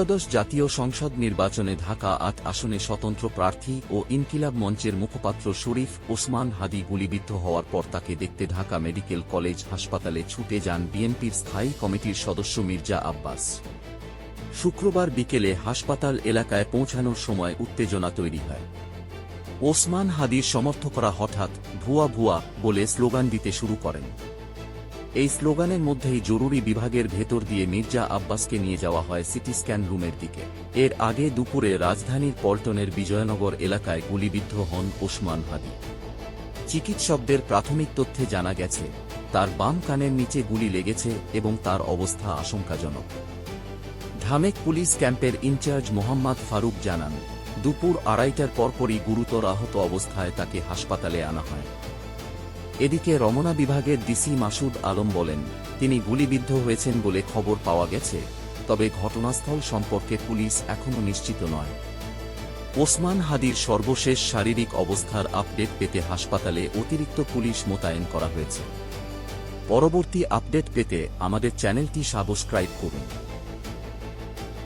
ত্রয়োদশ জাতীয় সংসদ নির্বাচনে ঢাকা ৮ আসনে স্বতন্ত্র প্রার্থী ও ইনকিলাব মঞ্চের মুখপাত্র শরীফ ওসমান হাদী গুলিবিদ্ধ হওয়ার পর তাকে দেখতে ঢাকা মেডিকেল কলেজ হাসপাতালে ছুটে যান বিএনপির স্থায়ী কমিটির সদস্য মির্জা আব্বাস। শুক্রবার বিকেলে হাসপাতাল এলাকায় পৌঁছানোর সময় উত্তেজনা তৈরি হয়। ওসমান হাদীর সমর্থকরা হঠাৎ ভুয়া ভুয়া বলে স্লোগান দিতে শুরু করেন। এই স্লোগানের মধ্যেই জরুরি বিভাগের ভেতর দিয়ে মির্জা আব্বাসকে নিয়ে যাওয়া হয় সিটি স্ক্যান রুমের দিকে। এর আগে দুপুরে রাজধানীর পল্টনের বিজয়নগর এলাকায় গুলিবিদ্ধ হন ওসমান হাদী। চিকিৎসকদের প্রাথমিক তথ্যে জানা গেছে, তার বাম কানের নিচে গুলি লেগেছে এবং তার অবস্থা আশঙ্কাজনক। ঢামেক পুলিশ ক্যাম্পের ইনচার্জ মোহাম্মদ ফারুক জানান, দুপুর ২:৩০টার পরপরই গুরুতর আহত অবস্থায় তাকে হাসপাতালে আনা হয়। এদিকে রমনা বিভাগের ডিসি মাসুদ আলম বলেন, তিনি গুলিবিদ্ধ হয়েছেন বলে খবর পাওয়া গেছে, তবে ঘটনাস্থল সম্পর্কে পুলিশ এখনও নিশ্চিত নয়। ওসমান হাদীর সর্বশেষ শারীরিক অবস্থার আপডেট পেতে হাসপাতালে অতিরিক্ত পুলিশ মোতায়েন করা হয়েছে। পরবর্তী আপডেট পেতে আমাদের চ্যানেলটি সাবস্ক্রাইব করুন।